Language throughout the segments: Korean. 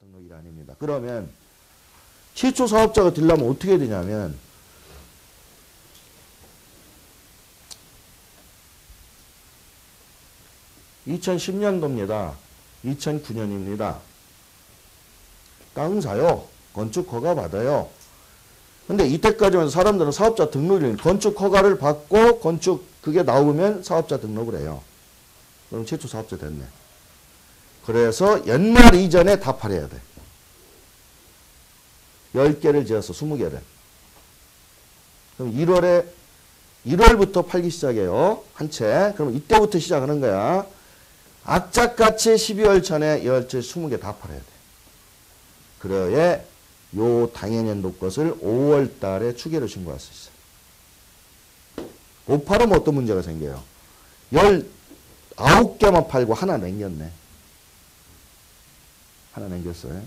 등록일 아닙니다. 그러면 최초 사업자가 되려면 어떻게 되냐면 (2010년도입니다) 2009년입니다. 땅 사요. 건축 허가 받아요. 근데 이때까지만 사람들은 사업자 등록일 건축 허가를 받고 건축 그게 나오면 사업자 등록을 해요. 그럼 최초 사업자 됐네. 그래서 연말 이전에 다 팔아야 돼. 10개를 지어서 20개를. 그럼 1월부터 팔기 시작해요. 한 채. 그럼 이때부터 시작하는 거야. 악착같이 12월 전에 10채 20개 다 팔아야 돼. 그래야 요 당해년도 것을 5월 달에 추계로 신고할 수 있어요. 못 팔으면 어떤 문제가 생겨요? 19개만 팔고 하나 남겼네. 하나 남겼어요.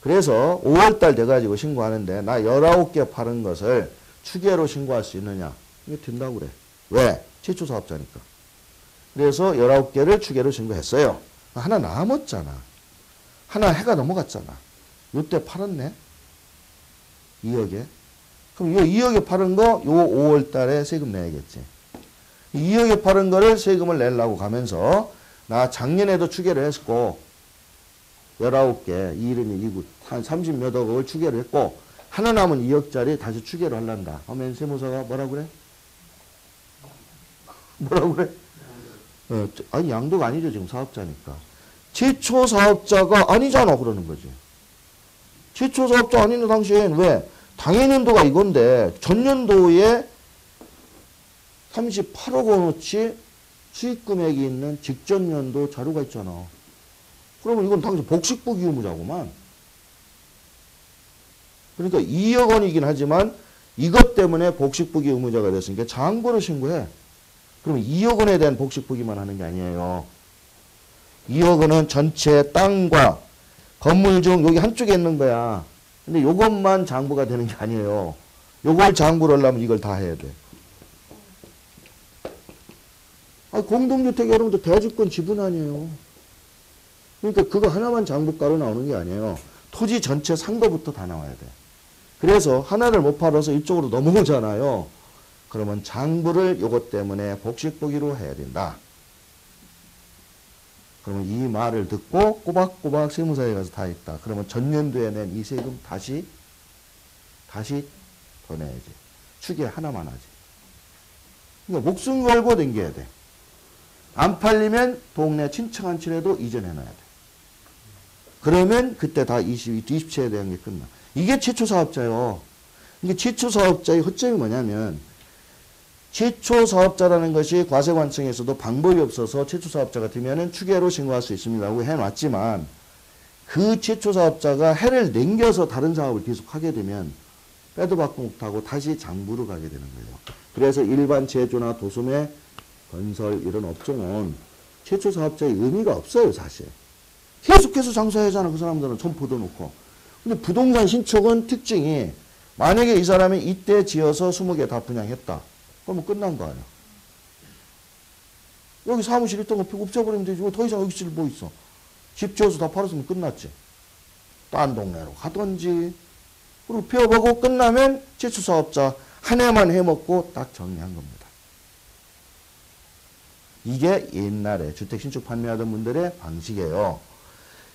그래서 5월 달 돼가지고 신고하는데 나 19개 파는 것을 추계로 신고할 수 있느냐? 이게 된다고 그래. 왜? 최초 사업자니까. 그래서 19개를 추계로 신고했어요. 하나 남았잖아. 하나 해가 넘어갔잖아. 요때 팔았네. 2억에. 그럼 요 2억에 팔은 거 요 5월 달에 세금 내야겠지. 2억에 팔은 거를 세금을 내려고 가면서 나 작년에도 추계를 했고 19개, 2일이면 2구, 한 30몇 억을 추계를 했고 하나 남은 2억짜리 다시 추계를 하려한다. 하면 세무서가 뭐라 그래? 뭐라고 그래? 아니 양도가 아니죠. 지금 사업자니까. 최초 사업자가 아니잖아. 그러는 거지. 최초 사업자 아닌 당시엔 왜? 당해년도가 이건데 전년도에 38억 원어치 수익 금액이 있는 직전 연도 자료가 있잖아. 그러면 이건 당시 복식부기 의무자구만. 그러니까 2억 원이긴 하지만 이것 때문에 복식부기 의무자가 됐으니까 장부를 신고해. 그러면 2억 원에 대한 복식부기만 하는 게 아니에요. 2억 원은 전체 땅과 건물 중 여기 한쪽에 있는 거야. 근데 요것만 장부가 되는 게 아니에요. 요걸 장부를 하려면 이걸 다 해야 돼. 아니, 공동주택이 여러분들 대주권 지분 아니에요. 그러니까 그거 하나만 장부가로 나오는 게 아니에요. 토지 전체 산 거부터 다 나와야 돼. 그래서 하나를 못 팔아서 이쪽으로 넘어오잖아요. 그러면 장부를 요것 때문에 복식부기로 해야 된다. 그러면 이 말을 듣고 꼬박꼬박 세무서에 가서 다 했다. 그러면 전년도에 낸 이 세금 다시 더 내야지. 추계 하나만 하지. 그러니까 목숨 걸고 댕겨야 돼. 안 팔리면 동네 친척한치라도 이전해놔야 돼. 그러면 그때 다 20채에 대한 게 끝나. 이게 최초 사업자요. 이게 최초 사업자의 허점이 뭐냐면 최초 사업자라는 것이 과세관청에서도 방법이 없어서 최초 사업자가 되면은 추계로 신고할 수 있습니다라고 해놨지만 그 최초 사업자가 해를 남겨서 다른 사업을 계속 하게 되면 빼도 박도 못하고 다시 장부로 가게 되는 거예요. 그래서 일반 제조나 도소매, 건설 이런 업종은 최초 사업자의 의미가 없어요. 사실. 계속해서 장사하잖아. 그 사람들은 좀 걷어놓고. 근데 부동산 신축은 특징이 만약에 이 사람이 이때 지어서 20개 다 분양했다. 그러면 끝난 거 아니야. 여기 사무실 있던 거 없애버리면 되지. 더 이상 여기 뭐 있어. 집 지어서 다 팔았으면 끝났지. 딴 동네로 가든지. 그리고 폐업하고 끝나면 최초 사업자 한 해만 해먹고 딱 정리한 겁니다. 이게 옛날에 주택 신축 판매하던 분들의 방식이에요.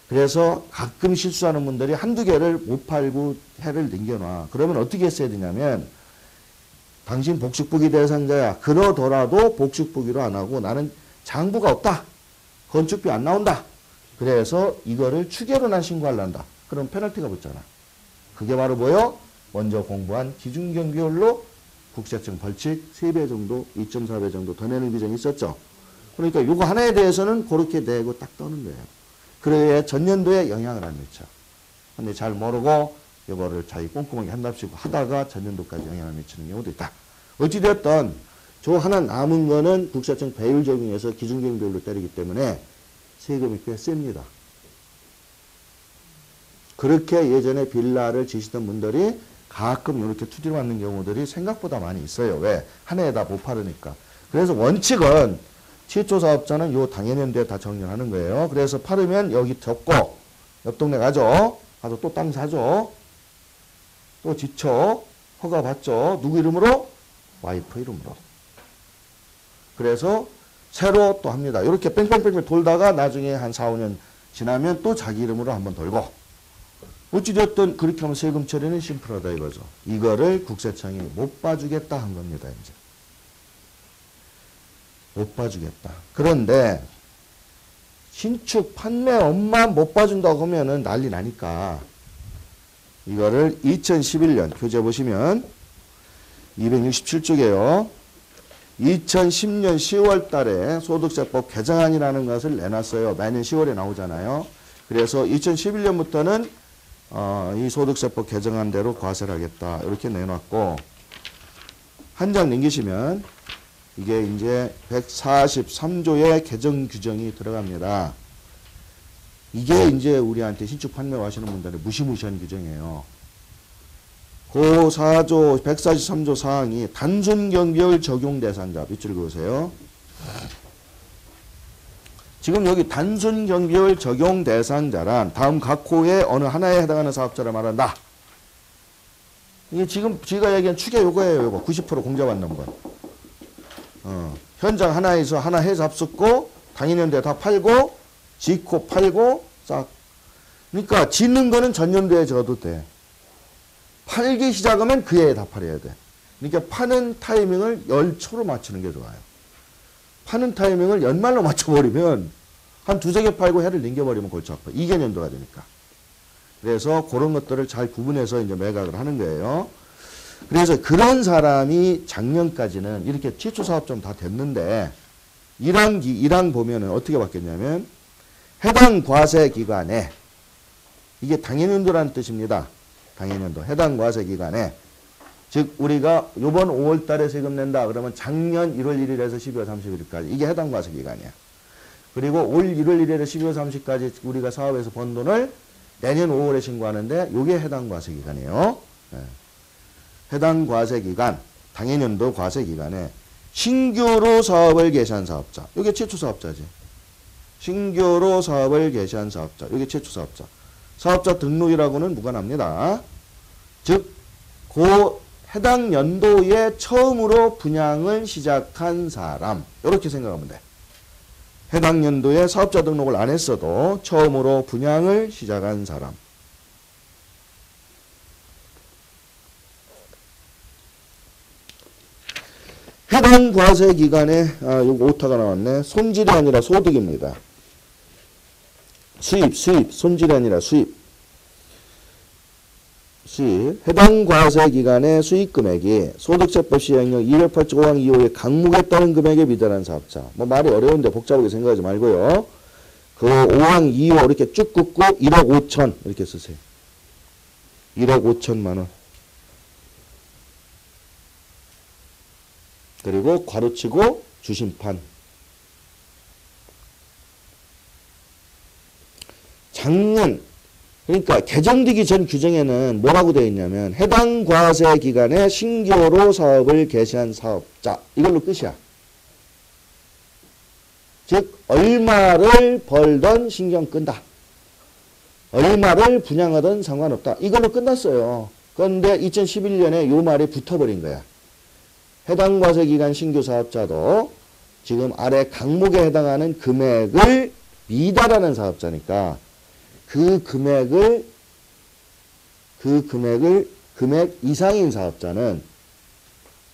그래서 가끔 실수하는 분들이 한두 개를 못 팔고 해를 남겨놔. 그러면 어떻게 했어야 되냐면 당신 복식부기 대상자야. 그러더라도 복식부기로 안 하고 나는 장부가 없다. 건축비 안 나온다. 그래서 이거를 추계로나 신고하려한다. 그럼 페널티가 붙잖아. 그게 바로 뭐요? 먼저 공부한 기준경비율로 국세청 벌칙 3배 정도, 2.4배 정도 더 내는 규정이 있었죠. 그러니까 이거 하나에 대해서는 그렇게 내고 딱 떠는 거예요. 그래야 전년도에 영향을 안 미쳐. 근데 잘 모르고 이거를 자기 꼼꼼하게 한답시고 하다가 전년도까지 영향을 미치는 경우도 있다. 어찌됐든 저 하나 남은 거는 국세청 배율 적용해서 기준경비율로 때리기 때문에 세금이 꽤 셉니다. 그렇게 예전에 빌라를 지시던 분들이 가끔 이렇게 투지를 받는 경우들이 생각보다 많이 있어요. 왜? 한 해에 다 못 팔으니까. 그래서 원칙은 최초 사업자는 요 당해년도에 다 정리하는 거예요. 그래서 팔으면 여기 적고 옆 동네 가죠. 가서 또 땅 사죠. 또 지쳐. 허가 받죠. 누구 이름으로? 와이프 이름으로. 그래서 새로 또 합니다. 이렇게 뺑뺑뺑뺑 돌다가 나중에 한 4, 5년 지나면 또 자기 이름으로 한번 돌고. 어찌됐든 그렇게 하면 세금 처리는 심플하다 이거죠. 이거를 국세청이 못 봐주겠다 한 겁니다. 이제. 못 봐주겠다. 그런데 신축 판매업만 못 봐준다고 하면은 난리 나니까 이거를 2011년 교재 보시면 267쪽이에요. 2010년 10월 달에 소득세법 개정안이라는 것을 내놨어요. 매년 10월에 나오잖아요. 그래서 2011년부터는 이 소득세법 개정안대로 과세를 하겠다. 이렇게 내놨고 한 장 넘기시면 이게 이제 143조의 개정 규정이 들어갑니다. 이게 이제 우리한테 신축 판매 하시는 분들의 무시무시한 규정이에요. 그 4조 143조 사항이 단순 경비율 적용 대상자 밑줄 그으세요. 지금 여기 단순 경비율 적용 대상자란 다음 각 호의 어느 하나에 해당하는 사업자를 말한다. 이게 지금 제가 얘기한 추계 요거예요. 요거 90% 공제받는 건. 현장 하나에서 하나 해서 합숙고 당일연도에 다 팔고 짓고 팔고 싹. 그러니까 짓는 거는 전년도에 져도 돼. 팔기 시작하면 그 해에 다 팔아야 돼. 그러니까 파는 타이밍을 열초로 맞추는 게 좋아요. 파는 타이밍을 연말로 맞춰버리면 한 두세 개 팔고 해를 넘겨버리면 골치 아파. 2개년도가 되니까. 그래서 그런 것들을 잘 구분해서 이제 매각을 하는 거예요. 그래서 그런 사람이 작년까지는 이렇게 취초사업좀 다 됐는데 1항 보면은 어떻게 바뀌었냐면 해당 과세 기간에 이게 당해년도라는 뜻입니다. 당해년도 해당 과세 기간에 즉 우리가 요번 5월 달에 세금 낸다 그러면 작년 1월 1일에서 12월 31일까지 이게 해당 과세 기간이야. 그리고 올 1월 1일에서 12월 30일까지 우리가 사업에서 번 돈을 내년 5월에 신고하는데 요게 해당 과세 기간이에요. 네. 해당 과세 기간, 당해년도 과세 기간에 신규로 사업을 개시한 사업자. 요게 최초 사업자지. 신규로 사업을 개시한 사업자. 요게 최초 사업자. 사업자 등록이라고는 무관합니다. 즉, 그 해당 연도에 처음으로 분양을 시작한 사람. 이렇게 생각하면 돼. 해당 연도에 사업자 등록을 안 했어도 처음으로 분양을 시작한 사람. 해당 과세 기간에 요거 오타가 나왔네. 손질이 아니라 소득입니다. 수입, 손질이 아니라 수입. 해당 과세 기간의 수익 금액이 소득세법 시행령 208조 5항 2호의 강목에 따른 금액에 미달한 사업자. 뭐 말이 어려운데 복잡하게 생각하지 말고요. 그 5항 2호 이렇게 쭉 긋고 1억 5천 이렇게 쓰세요. 1억 5천만 원. 그리고 괄호치고 주심판. 작년 그러니까 개정되기 전 규정에는 뭐라고 되어 있냐면 해당 과세 기간에 신규로 사업을 개시한 사업자 이걸로 끝이야. 즉 얼마를 벌던 신경 끈다. 얼마를 분양하던 상관없다. 이걸로 끝났어요. 그런데 2011년에 요 말이 붙어버린 거야. 해당 과세 기간 신규 사업자도 지금 아래 강목에 해당하는 금액을 미달하는 사업자니까 그 금액 이상인 사업자는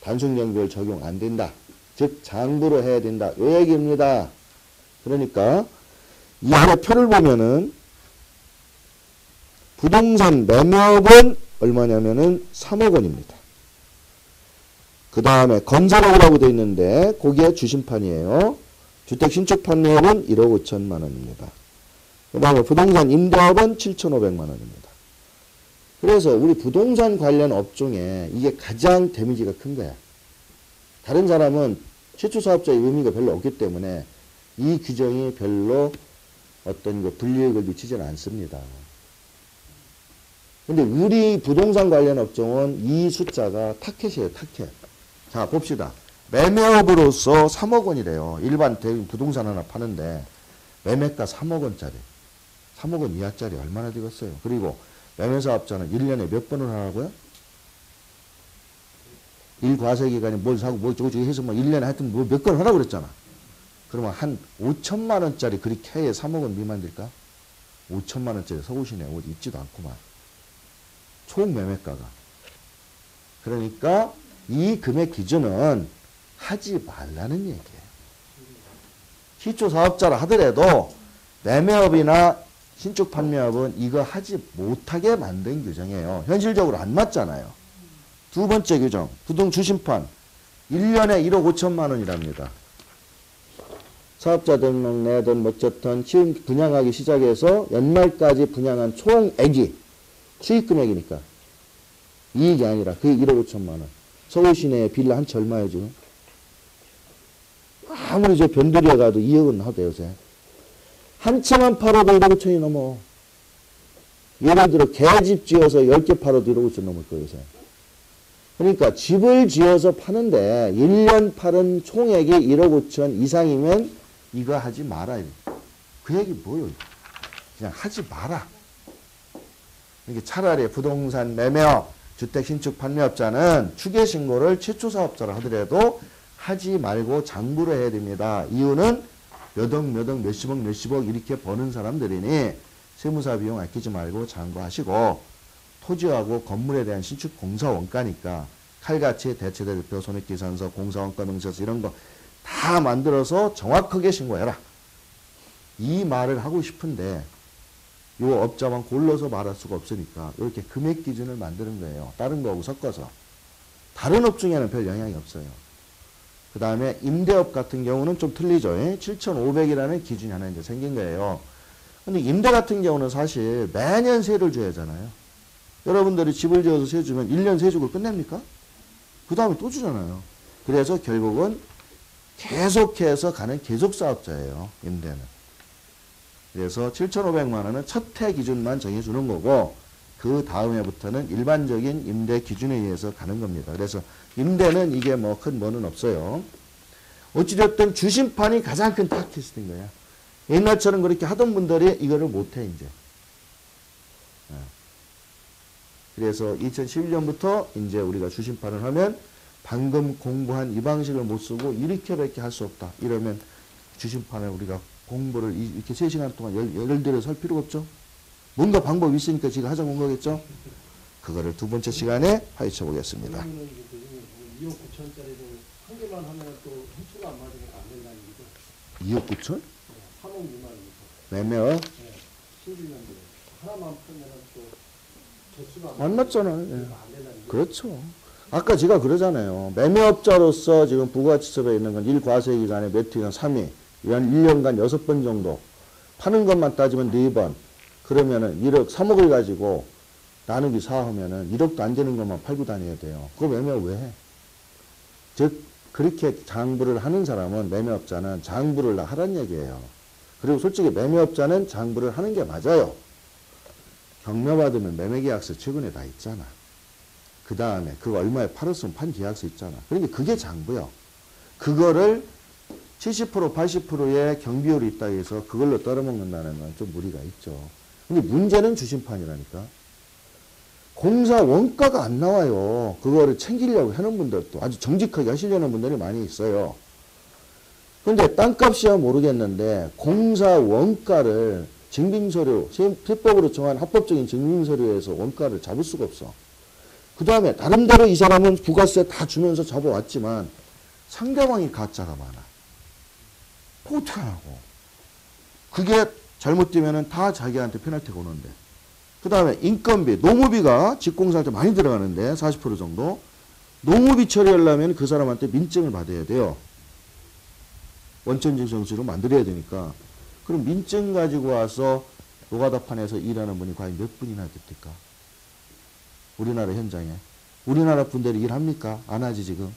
단순경비율 적용 안 된다. 즉 장부로 해야 된다. 요 얘기입니다. 그러니까 이 아래 표를 보면은 부동산 매매업은 얼마냐면은 3억 원입니다. 그 다음에 건설업이라고 되어 있는데 거기에 주심판이에요. 주택 신축 판매업은 1억 5천만 원입니다. 그 다음에 부동산 임대업은 7,500만 원입니다. 그래서 우리 부동산 관련 업종에 이게 가장 데미지가 큰 거야. 다른 사람은 최초 사업자의 의미가 별로 없기 때문에 이 규정이 별로 어떤 불이익을 미치지는 않습니다. 근데 우리 부동산 관련 업종은 이 숫자가 타켓이에요, 타켓. 자, 봅시다. 매매업으로서 3억 원이래요. 일반 대형 부동산 하나 파는데 매매가 3억 원짜리. 3억 원 이하짜리 얼마나 되겠어요. 그리고 매매사업자는 1년에 몇 번을 하라고요? 일과세기간에 뭘 사고 뭘 저거 해서 뭐 1년에 하여튼 뭐 몇 건 하라고 그랬잖아. 그러면 한 5천만 원짜리 그렇게 해야 3억 원 미만 될까? 5천만 원짜리 서울시내 어디 있지도 않구만. 총 매매가가. 그러니까 이 금액 기준은 하지 말라는 얘기예요. 기초사업자라 하더라도 매매업이나 신축 판매업은 이거 하지 못하게 만든 규정이에요. 현실적으로 안 맞잖아요. 두 번째 규정, 부동주심판 1년에 1억 5천만 원이랍니다. 사업자 등록 내든 어쨌든 지금 분양하기 시작해서 연말까지 분양한 총액이 수익금액이니까 이익이 아니라 그게 1억 5천만 원. 서울 시내에 빌라 한 채 얼마예요 지금? 아무리 저 변두리에 가도 2억은 하대요 요새. 한 채만 팔아도 1억 5천이 넘어. 예를 들어 개집 지어서 10개 팔아도 1억 5천 넘을 거예요 요새. 그러니까 집을 지어서 파는데 1년 팔은 총액이 1억 5천 이상이면 이거 하지 마라. 그 얘기 뭐예요? 그냥 하지 마라. 이게 차라리 부동산 매매업, 주택 신축 판매업자는 추계신고를 최초사업자라 하더라도 하지 말고 장부를 해야 됩니다. 이유는 몇억 몇십억 이렇게 버는 사람들이니 세무사 비용 아끼지 말고 장부하시고 토지하고 건물에 대한 신축 공사 원가니까 칼같이 대체대표 손익계산서 공사원가 명세서 이런 거 다 만들어서 정확하게 신고해라. 이 말을 하고 싶은데 요 업자만 골라서 말할 수가 없으니까 이렇게 금액 기준을 만드는 거예요. 다른 거하고 섞어서. 다른 업 중에는 별 영향이 없어요. 그 다음에 임대업 같은 경우는 좀 틀리죠. 7,500이라는 기준이 하나 이제 생긴 거예요. 근데 임대 같은 경우는 사실 매년 세를 줘야 하잖아요. 여러분들이 집을 지어서 세 주면 1년 세 주고 끝냅니까? 그 다음에 또 주잖아요. 그래서 결국은 계속해서 가는 계속사업자예요. 임대는. 그래서 7,500만 원은 첫 해 기준만 정해주는 거고 그 다음에부터는 일반적인 임대 기준에 의해서 가는 겁니다. 그래서 임대는 이게 뭐 큰 뭐는 없어요. 어찌됐든 주심판이 가장 큰 타깃인 거야. 옛날처럼 그렇게 하던 분들이 이거를 못해 이제. 그래서 2011년부터 이제 우리가 주심판을 하면 방금 공부한 이 방식을 못 쓰고 이렇게밖에 할 수 없다. 이러면 주심판을 우리가 공부를 이렇게 3시간 동안 예를 들어서 할 필요가 없죠. 뭔가 방법이 있으니까 지금 하자고 온 거겠죠. 그거를 두 번째 시간에 파헤쳐 보겠습니다. 2억 9천짜리를 한 개만 하면 또 횟수가 안 맞으니까 안 된다는 얘기죠. 2억 9천? 3억 미만이니까. 매매업? 네. 신주년들 하나만 풀면 또 개수가 안 맞잖아요. 예. 안 된다는 얘기죠. 그렇죠. 아까 제가 그러잖아요. 매매업자로서 지금 부가치세에 있는 건 1과세기간에 매트기간 3위, 연 1년간 6번 정도. 파는 것만 따지면 4번. 그러면은 1억, 3억을 가지고 나누기 4 하면은 1억도 안 되는 것만 팔고 다녀야 돼요. 그거 매매업 왜 해? 즉, 그렇게 장부를 하는 사람은 매매업자는 장부를 다 하란 얘기예요. 그리고 솔직히 매매업자는 장부를 하는 게 맞아요. 경매받으면 매매계약서 최근에 다 있잖아. 그 다음에 그거 얼마에 팔았으면 판 계약서 있잖아. 그러니까 그게 장부요. 그거를 70% 80%의 경비율이 있다고 해서 그걸로 떨어먹는다는 건 좀 무리가 있죠. 근데 문제는 주심판이라니까. 공사 원가가 안 나와요. 그거를 챙기려고 하는 분들도 아주 정직하게 하시려는 분들이 많이 있어요. 근데 땅값이야 모르겠는데 공사 원가를 증빙서류, 세법으로 정한 합법적인 증빙서류에서 원가를 잡을 수가 없어. 그 다음에 나름대로 이 사람은 부가세 다 주면서 잡아왔지만 상대방이 가짜가 많아. 어떡하냐고. 그게 잘못되면 다 자기한테 페널티가 오는데. 그 다음에 인건비, 노무비가 집공사할 때 많이 들어가는데 40% 정도. 노무비 처리하려면 그 사람한테 민증을 받아야 돼요. 원천징수 정수로 만들어야 되니까. 그럼 민증 가지고 와서 노가다판에서 일하는 분이 과연 몇 분이나 됐을까? 우리나라 현장에. 우리나라 분들이 일합니까? 안 하지 지금.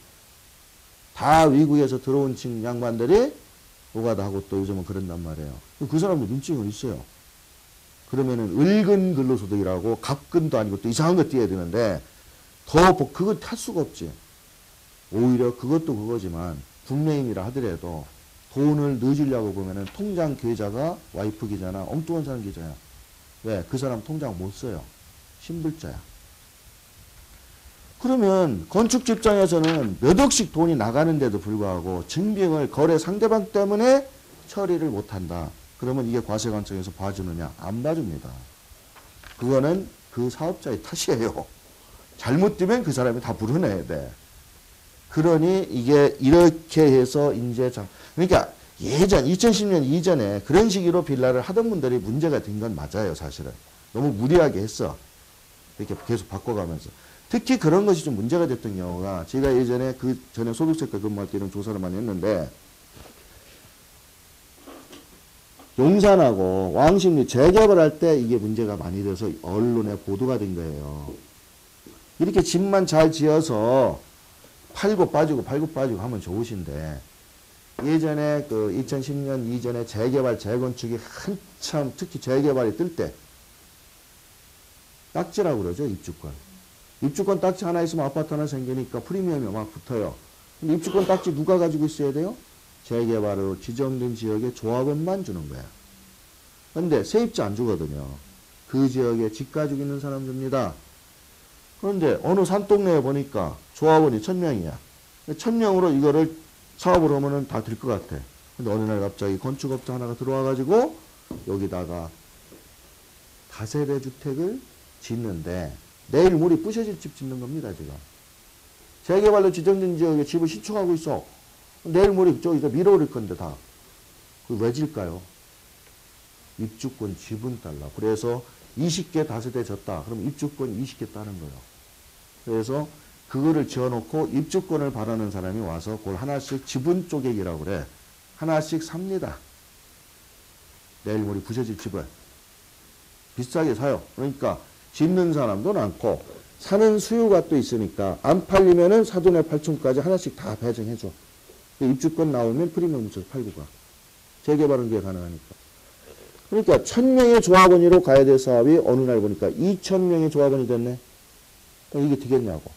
다 외국에서 들어온 양반들이 노가다 하고 또 요즘은 그런단 말이에요. 그 사람도 민증은 있어요. 그러면은 을근 근로소득이라고 갑근도 아니고 또 이상한 거 띄어야 되는데 그거 탈 수가 없지. 오히려 그것도 그거지만 국내인이라 하더라도 돈을 넣어주려고 보면은 통장 계좌가 와이프 계좌나 엉뚱한 사람 계좌야. 왜? 그 사람 통장 못 써요. 신불자야. 그러면 건축 입장에서는 몇 억씩 돈이 나가는데도 불구하고 증빙을 거래 상대방 때문에 처리를 못한다. 그러면 이게 과세관청에서 봐주느냐? 안 봐줍니다. 그거는 그 사업자의 탓이에요. 잘못되면 그 사람이 다 불어내야 돼. 그러니 이게 이렇게 해서 이제 그러니까 예전 2010년 이전에 그런 식으로 빌라를 하던 분들이 문제가 된 건 맞아요. 사실은. 너무 무리하게 했어. 이렇게 계속 바꿔가면서. 특히 그런 것이 좀 문제가 됐던 경우가 제가 예전에 그 전에 소득세과 근무할 때 이런 조사를 많이 했는데 용산하고 왕십리 재개발할 때 이게 문제가 많이 돼서 언론에 보도가 된 거예요. 이렇게 집만 잘 지어서 팔고 빠지고 하면 좋으신데 예전에 그 2010년 이전에 재개발 재건축이 한참 특히 재개발이 뜰 때 딱지라고 그러죠. 입주권. 입주권 딱지 하나 있으면 아파트 하나 생기니까 프리미엄이 막 붙어요. 근데 입주권 딱지 누가 가지고 있어야 돼요? 재개발으로 지정된 지역에 조합원만 주는 거야. 근데 세입자 안 주거든요. 그 지역에 집 가지고 있는 사람 줍니다. 그런데 어느 산동네에 보니까 조합원이 1000명이야. 1000명으로 이거를 사업을 하면은 다 될 것 같아. 근데 어느 날 갑자기 건축업자 하나가 들어와가지고 여기다가 다세대 주택을 짓는데 내일 모레 부셔질 집 짓는 겁니다, 지금. 재개발로 지정된 지역에 집을 신축하고 있어. 내일 모레 저기서 밀어버릴 건데 다. 그 왜 질까요? 입주권 지분 달라. 그래서 20개 다세대 졌다. 그럼 입주권 20개 따는 거예요. 그래서 그거를 지어놓고 입주권을 바라는 사람이 와서 그걸 하나씩 지분 쪼개기라고 그래. 하나씩 삽니다. 내일 모레 부셔질 집을. 비싸게 사요. 그러니까 짓는 사람도 많고 사는 수요가 또 있으니까 안 팔리면은 사돈의 8촌까지 하나씩 다 배정해줘. 입주권 나오면 프리미엄 묻혀서 팔고 가. 재개발은 그게 가능하니까. 그러니까 1000명의 조합원으로 가야 될 사업이 어느 날 보니까 2000명의 조합원이 됐네. 이게 되겠냐고.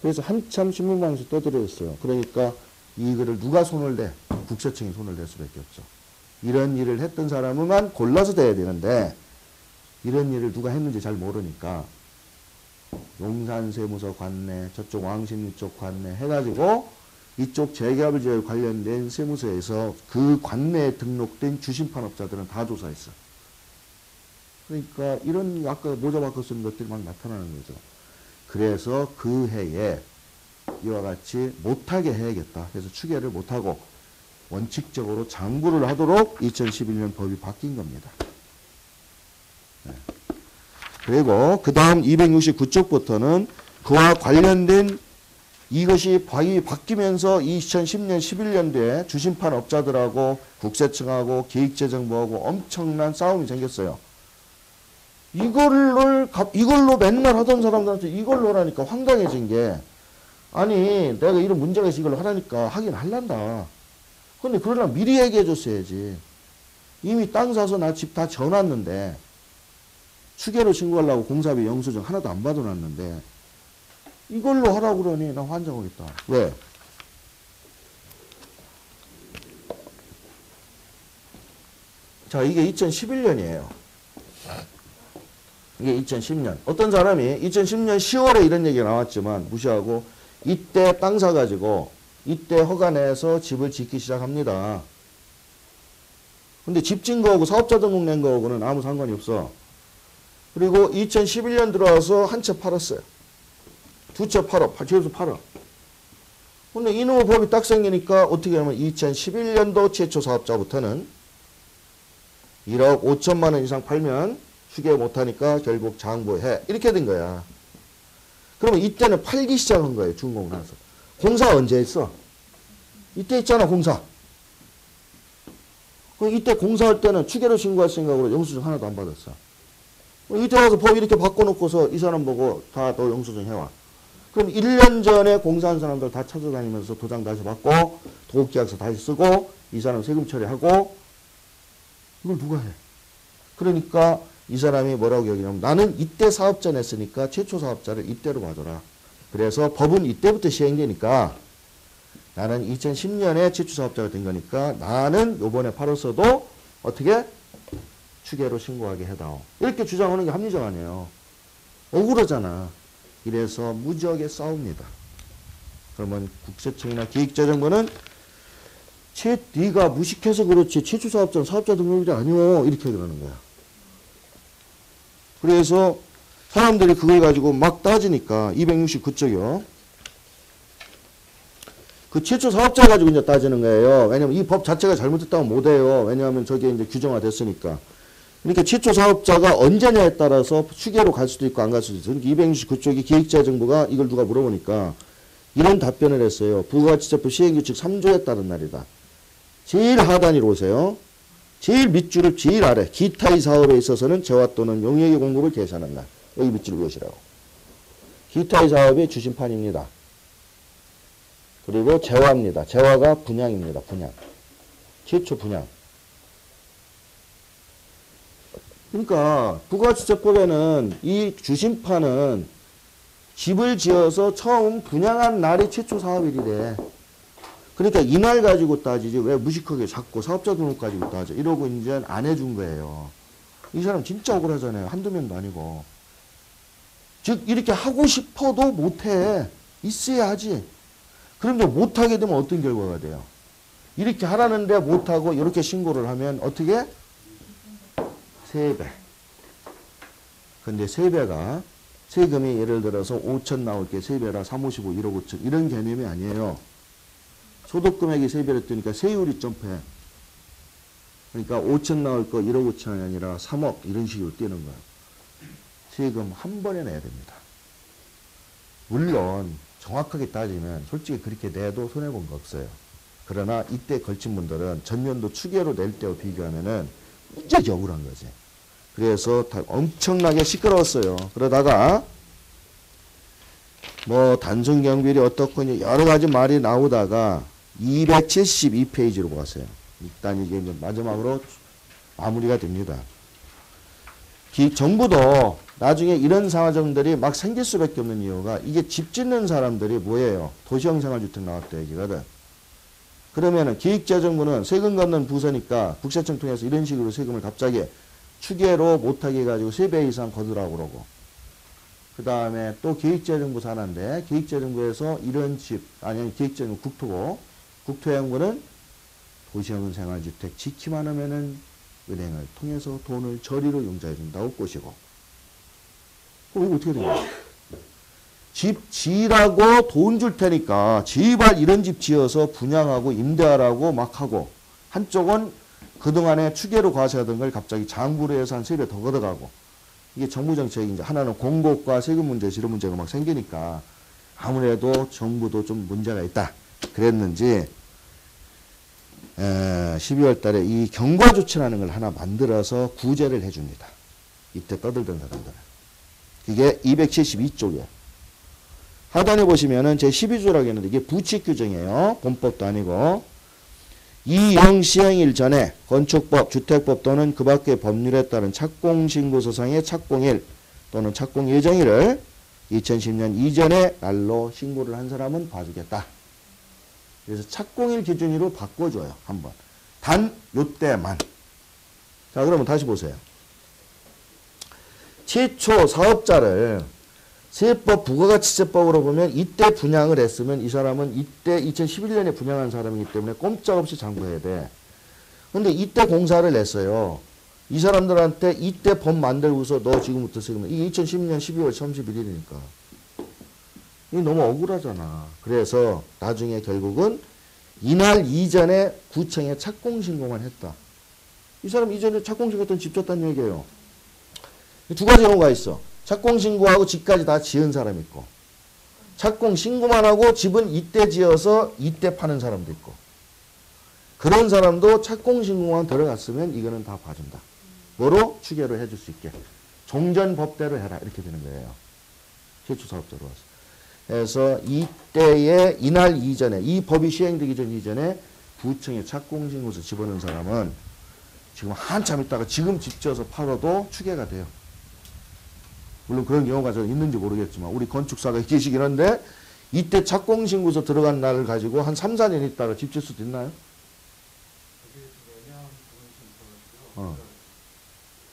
그래서 한참 신문방에서 떠들어졌어요. 그러니까 이거를 누가 손을 대? 국세청이 손을 댈 수밖에 없죠. 이런 일을 했던 사람만 골라서 돼야 되는데 이런 일을 누가 했는지 잘 모르니까 용산세무서 관내, 저쪽 왕십리 쪽 관내 해가지고 이쪽 재개발 지역 관련된 세무서에서 그 관내에 등록된 주심판업자들은 다 조사했어. 그러니까 이런 아까 모자 바꿔 쓰는 것들이 막 나타나는 거죠. 그래서 그 해에 이와 같이 못하게 해야겠다. 그래서 추계를 못하고 원칙적으로 장부를 하도록 2011년 법이 바뀐 겁니다. 네. 그리고 그 다음 269쪽부터는 그와 관련된 이것이 법이 바뀌면서 2010년 11년도에 주심판 업자들하고 국세청하고 기획재정부하고 엄청난 싸움이 생겼어요. 이걸로 맨날 하던 사람들한테 이걸로 하라니까 황당해진 게 아니 내가 이런 문제가 있어 이걸로 하라니까 하긴 할란다. 근데 그러려면 미리 얘기해 줬어야지. 이미 땅 사서 나 집 다 져놨는데 추계로 신고하려고 공사비 영수증 하나도 안 받아놨는데 이걸로 하라고 그러니 나 환장하겠다. 왜? 자, 이게 2011년이에요. 이게 2010년. 어떤 사람이 2010년 10월에 이런 얘기가 나왔지만 무시하고 이때 땅 사가지고 이때 허가 내서 집을 짓기 시작합니다. 근데 집 짓는 거하고 사업자 등록 낸 거하고는 아무 상관이 없어. 그리고 2011년 들어와서 한 채 팔았어요. 두 채 팔아. 집에서 팔아. 근데 이놈의 법이 딱 생기니까 어떻게 하면 2011년도 최초 사업자부터는 1억 5천만 원 이상 팔면 추계 못하니까 결국 장부해. 이렇게 된 거야. 그러면 이때는 팔기 시작한 거예요. 준공 나서. 공사 언제 했어? 이때 있잖아 공사. 그럼 이때 공사할 때는 추계로 신고할 생각으로 영수증 하나도 안 받았어. 이때 와서 법 이렇게 바꿔놓고서 이 사람 보고 다 너 영수증 해와. 그럼 1년 전에 공사한 사람들 다 찾아다니면서 도장 다시 받고 도급계약서 다시 쓰고 이 사람 세금 처리하고 이걸 누가 해? 그러니까 이 사람이 뭐라고 여기냐면 나는 이때 사업자 냈으니까 최초 사업자를 이때로 봐줘라. 그래서 법은 이때부터 시행되니까 나는 2010년에 최초 사업자가 된 거니까 나는 요번에 팔았어도 어떻게? 추계로 신고하게 해다오. 이렇게 주장하는 게 합리적 아니에요. 억울하잖아. 이래서 무지하게 싸웁니다. 그러면 국세청이나 기획재정부는 네가 무식해서 그렇지 최초사업자는 사업자 등록일이 아니오. 이렇게 그러는 거야. 그래서 사람들이 그걸 가지고 막 따지니까 269쪽이요. 그 최초 사업자 가지고 이제 따지는 거예요. 왜냐면 이 법 자체가 잘못됐다고 못해요. 왜냐하면 저게 이제 규정화됐으니까. 그러니까 최초 사업자가 언제냐에 따라서 추계로 갈 수도 있고 안 갈 수도 있어요. 그러니까 269쪽이 기획재정부가 이걸 누가 물어보니까 이런 답변을 했어요. 부가가치세법 시행규칙 3조에 따른 날이다. 제일 하단위로 오세요. 제일 밑줄을 제일 아래 기타의 사업에 있어서는 재화 또는 용역의 공급을 개시하는 날. 여기 밑줄 그것이라고. 기타의 사업이 주심판입니다. 그리고 재화입니다. 재화가 분양입니다. 분양. 최초 분양. 그러니까 부가가치세법에는 이 주심판은 집을 지어서 처음 분양한 날이 최초 사업일이래. 그러니까 이날 가지고 따지지 왜 무식하게 자꾸 사업자 등록 가지고 따져. 이러고 이제 안 해준 거예요. 이 사람 진짜 억울하잖아요. 한두 명도 아니고. 즉 이렇게 하고 싶어도 못해. 있어야 하지. 그럼 이제 못하게 되면 어떤 결과가 돼요? 이렇게 하라는데 못하고 이렇게 신고를 하면 어떻게? 3배. 근데 3배가 세금이 예를 들어서 5천 나올 게 3배라 3, 5, 15, 1억 5천 이런 개념이 아니에요. 소득금액이 3배를 뜨니까 세율이 점프해. 그러니까 5천 나올 거 1억 5천이 아니라 3억 이런 식으로 뛰는 거예요. 세금 한 번에 내야 됩니다. 물론 정확하게 따지면 솔직히 그렇게 내도 손해본 거 없어요. 그러나 이때 걸친 분들은 전년도 추계로 낼 때와 비교하면은 무지하게 억울한 거지. 그래서 다 엄청나게 시끄러웠어요. 그러다가 뭐 단순 경비율이 어떻거니 여러 가지 말이 나오다가 272페이지로 보았어요. 일단 이게 이제 마지막으로 마무리가 됩니다. 정부도 나중에 이런 상하점들이 막 생길 수밖에 없는 이유가 이게 집 짓는 사람들이 뭐예요? 도시형 생활주택 나왔다 얘기거든. 그러면은 기획재정부는 세금 걷는 부서니까 국세청 통해서 이런 식으로 세금을 갑자기 추계로 못하게 해가지고 3배 이상 거두라고 그러고. 그 다음에 또 기획재정부 산하인데 기획재정부에서 이런 집, 아니 기획재정부 국토고 국토해양부는 도시형 생활주택 짓기만 하면은 은행을 통해서 돈을 저리로 용자해 준다고 꼬시고. 그럼 이거 어떻게 된 거야? 집 지라고 돈 줄 테니까 제발 이런 집 지어서 분양하고 임대하라고 막 하고 한쪽은 그동안에 추계로 과세하던 걸 갑자기 장부로 해서 한 3배 더 걷어가고 이게 정부 정책이 이제 하나는 공급과 세금 문제 이런 문제가 막 생기니까 아무래도 정부도 좀 문제가 있다 그랬는지 12월 달에 이 경과 조치라는 걸 하나 만들어서 구제를 해줍니다. 이때 떠들던 사람들은. 이게 272쪽이에요. 하단에 보시면은 제 12조라고 했는데 이게 부칙 규정이에요. 본법도 아니고. 이영 시행일 전에 건축법, 주택법 또는 그 밖의 법률에 따른 착공신고서상의 착공일 또는 착공 예정일을 2010년 이전의 날로 신고를 한 사람은 봐주겠다. 그래서 착공일 기준으로 바꿔줘요. 한번. 단 요때만. 자, 그러면 다시 보세요. 최초 사업자를 세법 부가가치세법으로 보면 이때 분양을 했으면 이 사람은 이때 2011년에 분양한 사람이기 때문에 꼼짝없이 장부해야 돼. 근데 이때 공사를 했어요. 이 사람들한테 이때 법 만들고서 너 지금부터 세금 이게 2010년 12월 31일이니까. 이게 너무 억울하잖아. 그래서 나중에 결국은 이날 이전에 구청에 착공신고만 했다. 이 사람 이전에 착공신고했던 집 졌다는 얘기예요. 두 가지 경우가 있어. 착공신고하고 집까지 다 지은 사람 있고 착공신고만 하고 집은 이때 지어서 이때 파는 사람도 있고 그런 사람도 착공신고만 들어갔으면 이거는 다 봐준다. 뭐로? 추계로 해줄 수 있게. 종전법대로 해라. 이렇게 되는 거예요. 최초 사업자로 와서. 그래서 이때의 이날 이전에 이 법이 시행되기 전 이전에 구청에 착공신고서 집어넣은 사람은 지금 한참 있다가 지금 집 지어서 팔아도 추계가 돼요. 물론 그런 경우가 좀 있는지 모르겠지만 우리 건축사가 계시긴 한데 이때 착공신고서 들어간 날을 가지고 한 3, 4년 있다가 집 질 수도 있나요?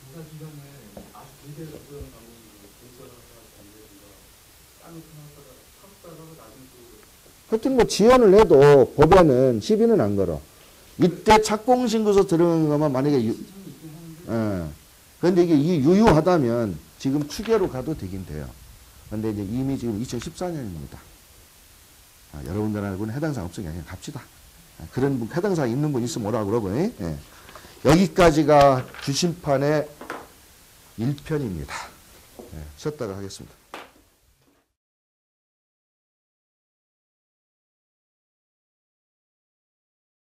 조사 기간에 아주 길게 어떤 방법으로 공사를 한다든가 땅을 파다가 나중에 또 하여튼 뭐 지연을 해도 법에는 시비는 안 걸어. 이때 착공신고서 들어간 것만 만약에 신청이 있긴 하는데 그런데 이게 유효하다면 지금 추계로 가도 되긴 돼요. 근데 이제 이미 지금 2014년입니다. 여러분들하고는 해당 사항 없으니까 그냥 갑시다. 그런 해당 사항 있는 분 있으면 오라고 그러고. 예. 여기까지가 주심판의 1편입니다. 쉬었다가 하겠습니다.